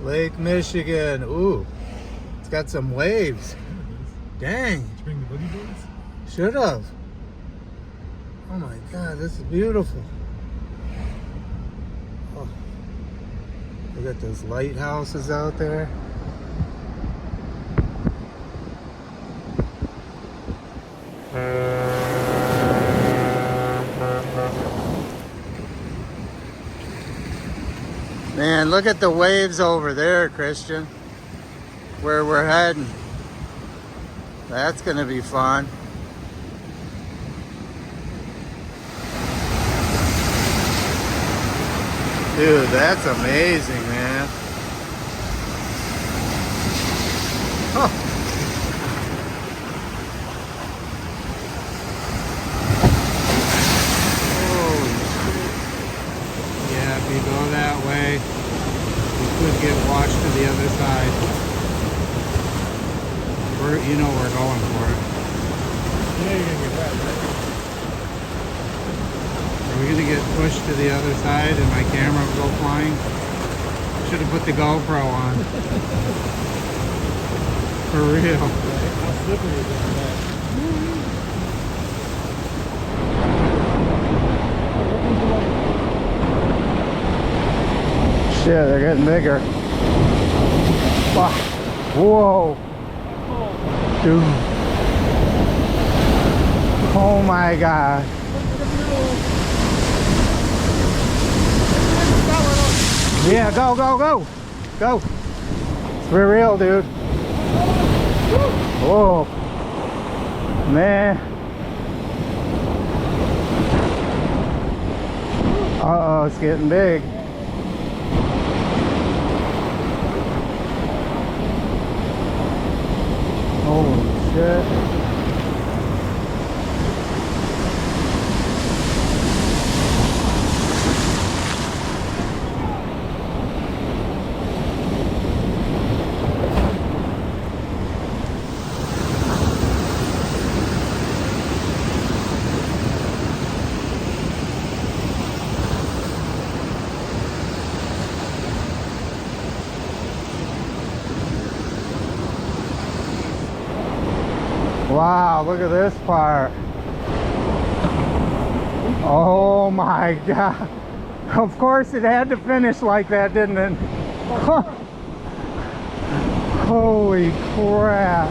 Lake Michigan. Ooh, it's got some waves. Dang. Did you bring the boogie boards? Should have. Oh my God, this is beautiful. Oh. Look at those lighthouses out there. Man, look at the waves over there, Christian. Where we're heading. That's gonna be fun. Dude, that's amazing, man. Huh. Holy shit. Yeah, if you go that way, you could get washed to the other side. You know we're going for it. Yeah, you're gonna get wet, right? Are we gonna get pushed to the other side and my camera will go flying? Should have put the GoPro on. For real. How slippery is that? Shit, they're getting bigger. Fuck. Whoa. Dude. Oh my God. Yeah, go, go, go. Go. It's for real, dude. Whoa. Man. Uh-oh, it's getting big. Holy shit. Wow, look at this part. Oh my God. Of course it had to finish like that, didn't it? Holy crap.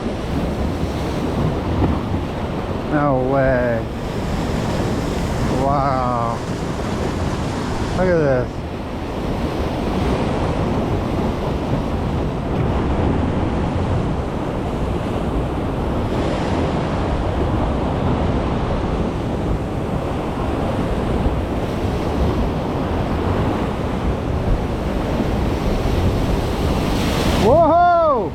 No way. Wow. Look at this. Whoa!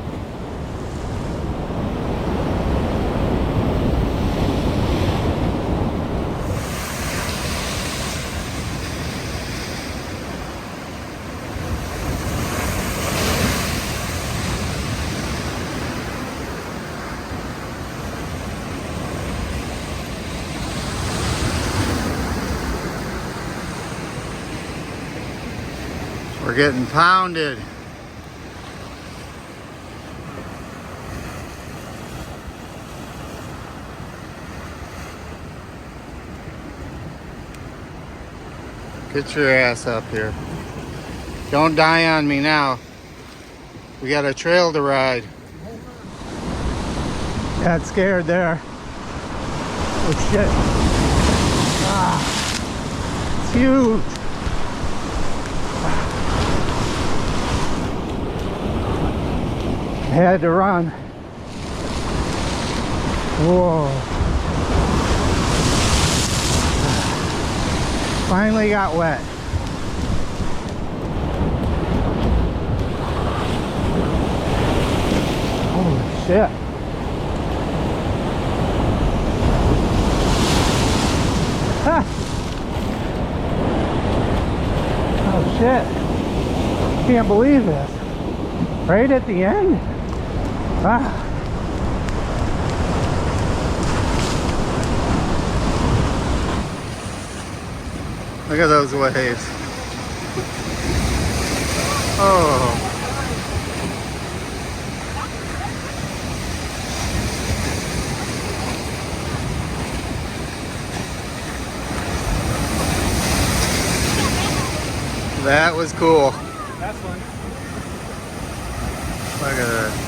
We're getting pounded. Get your ass up here. Don't die on me now. We got a trail to ride. Got scared there. Oh shit. Ah, it's huge. I had to run. Whoa. Finally got wet. Holy shit. Ha! Oh shit. Can't believe this. Right at the end? Ah. Look at those waves. Oh. That was cool. That's fun. Look at that.